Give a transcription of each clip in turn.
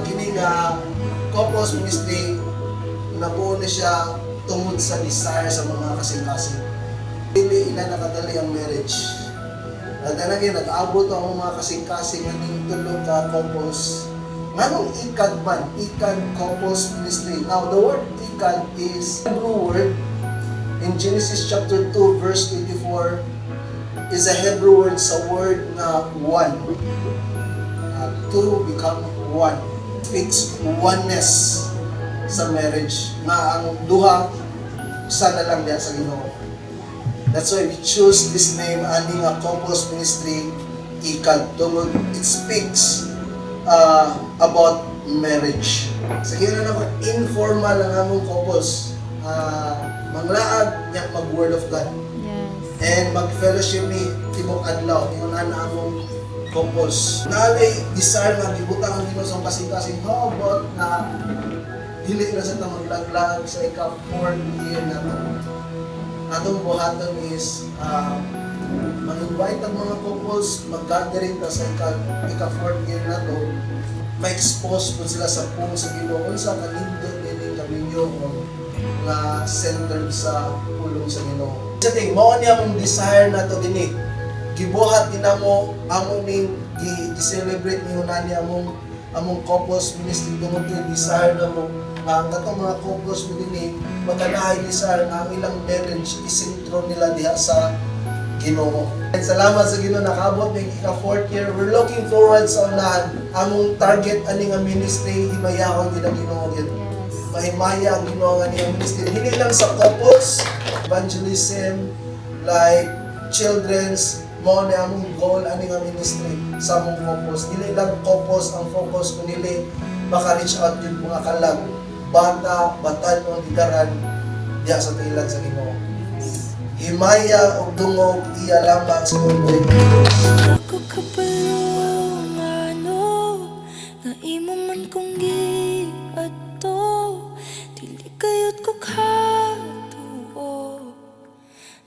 Kini nga couples ministry nabuo na siya tungod sa desire sa mga kasing-kasing. Hindi ina nakadali ang marriage. At lagi nag-abot ang mga kasing-kasing ng tulog ka couples. Nganong ikad man, ikad couples ministry. Now the word ikad is Hebrew word in Genesis chapter 2 verse 24 is a Hebrew word sa word na one. Two become one. Speaks oneness sa marriage na ang duha sana lang diya sa Ginoo. That's why we choose this name ani nga couples ministry ikad. It speaks about marriage. Sige na naman, informal ang among couples. Manglaag niya mag-word of God. Yes. And mag-fellowship ni Tibok Adlaw. Yung na among couples. Naalay, desire nga, gibutang ang Ginoo sa kasing-kasing. How about na dili na sa maglaglag sa ika-4th year na ito. Atong buhaton is mag-invite ang mga couples, mag-gathering ta sa ika-4th year na ito. Ma-expose po sila sa pung sa Ginoo sa kalindot din kaminyo na centered sa pulong sa Ginoo. Sa ting mao niya mong desire na to dinhi. Gibuhat dinamo among ning i-celebrate ni hunani among couples ministry tungod kay desire na mo ang katong mga couples mo dinhi magkanaay desire nga ang ilang marriage isentro nila diha sa Ginoo. Salamat sa Ginoo nakaabot ning ika-4th year. We're looking forward sa unahan. Among target ani nga ministry himayahon gid ang Ginoo gyud. Mahimaya ang Ginoo nga niya ministry. Hindi lang sa couples, evangelism, like children's, mo na among goal ani nga ministry sa among couples. Dili lang couples ang focus kunili maka-reach out yung mga kalag, bata, batanon, ligaran diya sa tilan sa Ginoo. Himaya o dungog iya lamang sa mundo. Ako kapalungano nga imo man kong giadto dili kayot ko katuo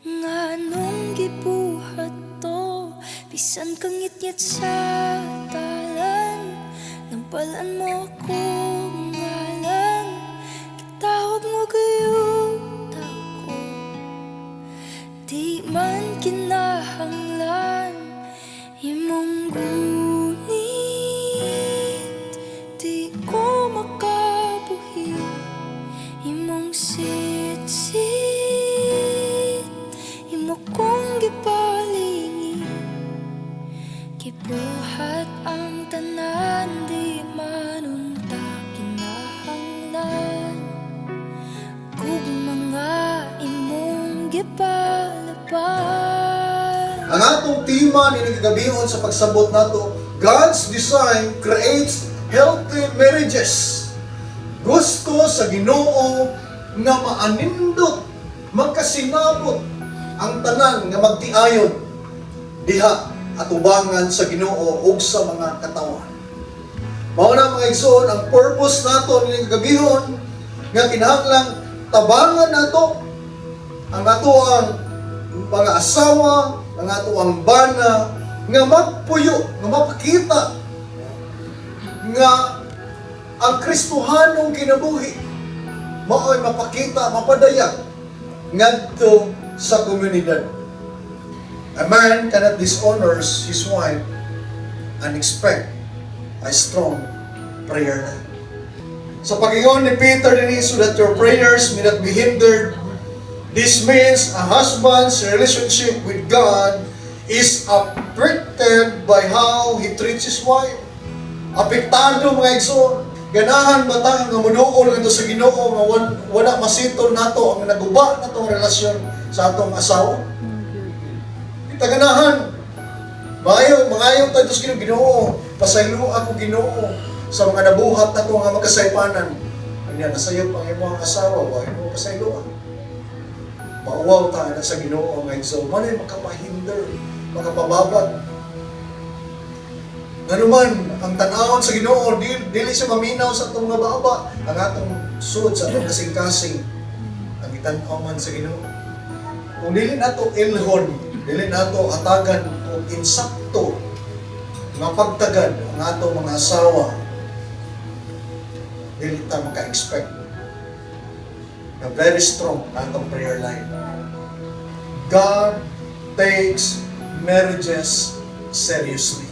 nga anong gibuhat to bisan kang ngit-ngit sa talan nampalan mo ako ngalan kitawag mo kayo tako di man kinahanglan imong gunit di ko makabuhi imong sit-sit imo kong gipalingi gibuhat ang tanan di manunta kinahanglan kung mga imong gipalaban. Ang atong tema ni nagagabihon sa pagsabot nato, God's design creates healthy marriages. Gusto sa Ginoo nga maanindot, magkasinabot ang tanan nga magtiayon diha at ubangan sa Ginoo ug sa mga katawan. Mao na mga igsoon ang purpose nato ni nagagabihon nga kinahanglang tabangan nato ang ato ang mga asawa, ang ato ang bana nga magpuyo, nga mapakita nga ang Kristohanong kinabuhi mao'y mapakita, mapadayag ngadto sa komunidad. A man cannot dishonor his wife and expect a strong prayer life. Sa pag-ingon ni Peter din so that your prayers may not be hindered. This means a husband's relationship with God is affected by how he treats his wife. Apektado mga igsoon. Ganahan ba tayo nga muduol ngadto sa Ginoo nga wala masitol nato ang naguba natong relasyon sa atong asawa? Kita ganahan. Mangayo tayo sa Ginoo. Pasaylo ako Ginoo sa mga nabuhat nato nga magkasaypanan. Kanya nasayop ang imong asawa, wa imo pasaylo. Mauwaw tayo na sa Ginoo nga igsoon. Manay makapahinder, makapababad. Nganuman, ang tanawon sa Ginoo, dili siya maminaw sa itong mga baba. Ang atong suod sa itong kasing-kasing, ang itanaw man sa Ginoo. Kung dili nato ilhon, dili nato hatagan o insakto nga pagtagad ang atong mga asawa, dili ta maka-expect na very strong atong prayer life. God takes marriages seriously.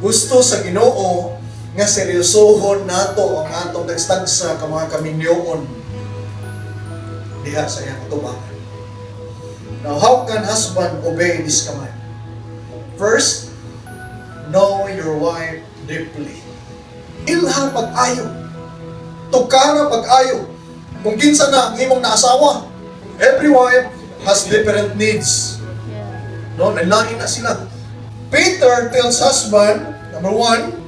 Gusto sa Ginoo nga seryosohon nato ang atong tagstagsa ka mga kaminyoon diha sa iyang tubangan. Now, how can husband obey this command? First, know your wife deeply. Ilha pag-ayo. Tukara pag-ayo. Kung kinsa na ang imong naasawa, every wife has different needs. No, nalain na sila. Peter tells husband, number 1,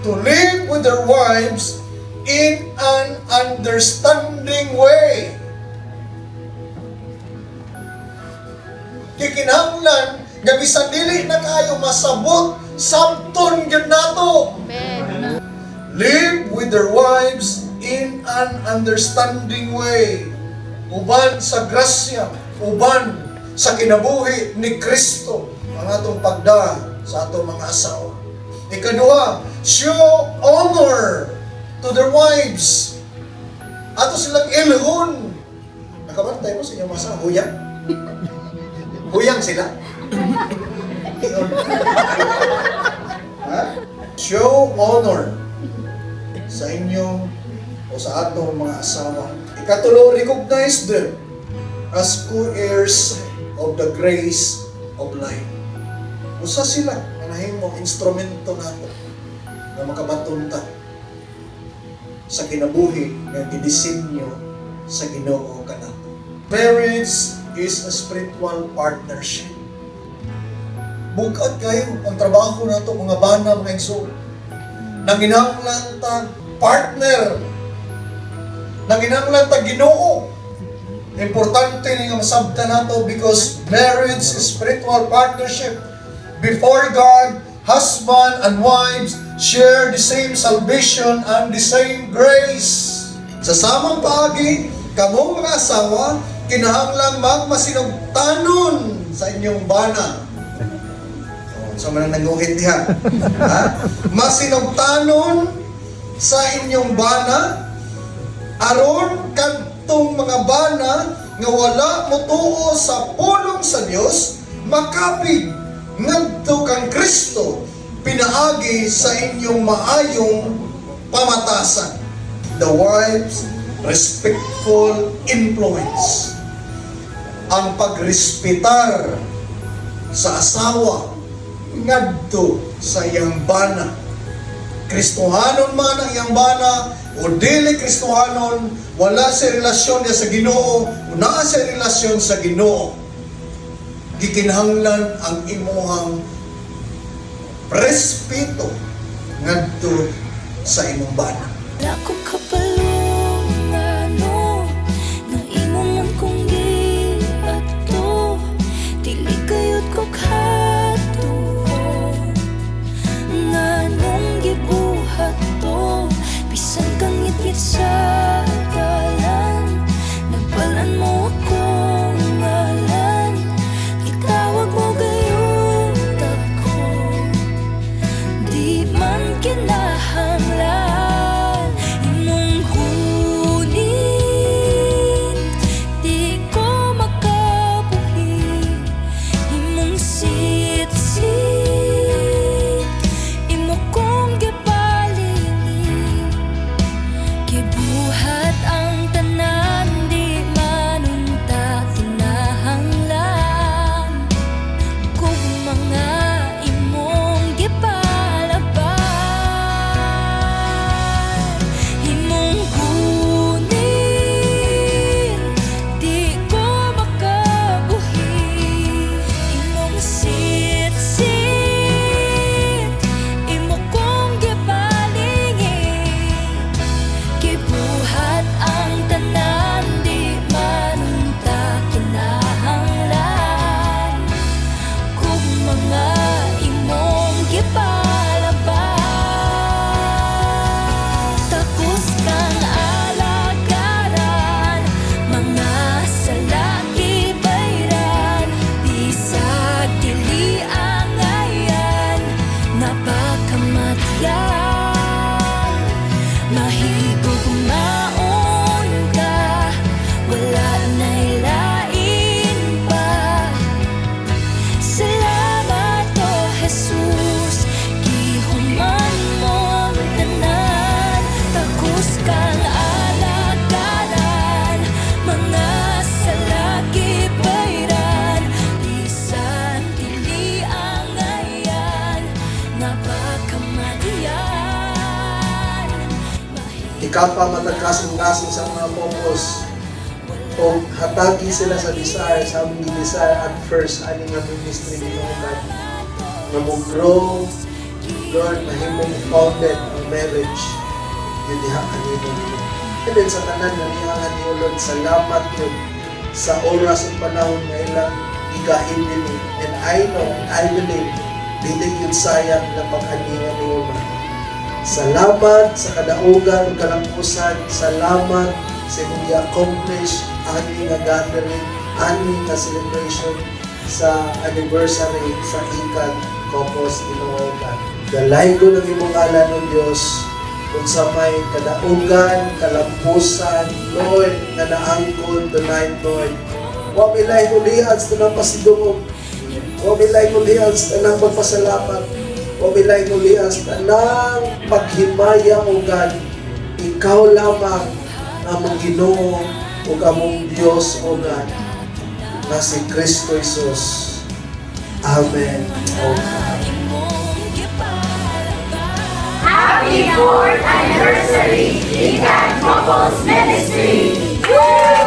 to live with their wives in an understanding way. Kikinahanglan nga bisan dili na kayo masabot sabton gyud nato. Live with their wives in an understanding way. Uban sa grasya, uban sa kinabuhi ni Kristo ang atong pagda sa atong mga asawa. Ikaduha, show honor to their wives. Ato silang ilhon. Nakabantay mo sa inyong masa, huyang? Huyang sila? Ha? Show honor sa inyong o sa atong mga asawa. Ikatulo, recognize them as co-heirs of the grace of life. Usa sila na nahimong instrumento nato na makabatunta sa kinabuhi nga gidisenyo sa Ginoo kanato. Marriage is a spiritual partnership. Bukod kayo ang trabaho nato mga bana, mga igsoon. Nanginahanglan ta partner. Nanginahanglan ta Ginoo. Importante nga masabtan nato because marriage is spiritual partnership. Before God, husband and wives share the same salvation and the same grace. Sa samang paagi, kamo mga asawa, kinahanglan magmasinugtanon sa inyong bana. So, man ang nanguhit diha. Ha? Masinugtanon sa inyong bana, aron kadtong mga bana nga wala motuo sa pulong sa Dios, makapig ngadto kang Kristo pinaagi sa inyong maayong pamatasan. The wife's respectful influence. Ang pagrespetar sa asawa ngadto sa iyang bana. Kristohanon man ang iyang bana o dili Kristohanon, wala sa relasyon niya sa Ginoo, una sa relasyon sa Ginoo. Gikinahanglan ang imuhang respeto ngadto sa imong bana. Wala ko kapalong ano, na imo man kong giadto, dili kayod ko katuo, nga nung gibuhat to, bisan kang ngit-ngit sa dalan, nagbalan mo akong ngalan, gitawag mo gayud ako, di man kinahanglan imong ikapa matag kasing-kasing sa mga couples o hatagi sila sa desire, sa aming desire at first ani nga ministry ginuutan nga mo grow Lord mahimong founded ang marriage yun diha kanino and then sa tanan nga niyangan niyo Lord salamat yun sa oras at panahon nga ilang igahin din and I know and I believe dili yun sayang na pag-aningan niyo man. Salamat sa kadaugan ug kalampusan salamat sa imong i-accomplish ani nga gathering, ani nga celebration sa anniversary sa Ikad Couples Inuokan. Galay ko ng imong ngalan ng Diyos kung sa may kadaugan, kalampusan, Lord, nga naangkon tonight, Lord. Wa milay hulihan sa tanang pasidungog. Wa milay hulihan sa tanang pagpasalamat. Wa milay hulihan sa tanang paghimaya o God. Ikaw lamang among Ginoo o among Diyos o God na si Kristo Jesus. Amen. Happy 4th anniversary, Ikan Couples Ministry! Woo!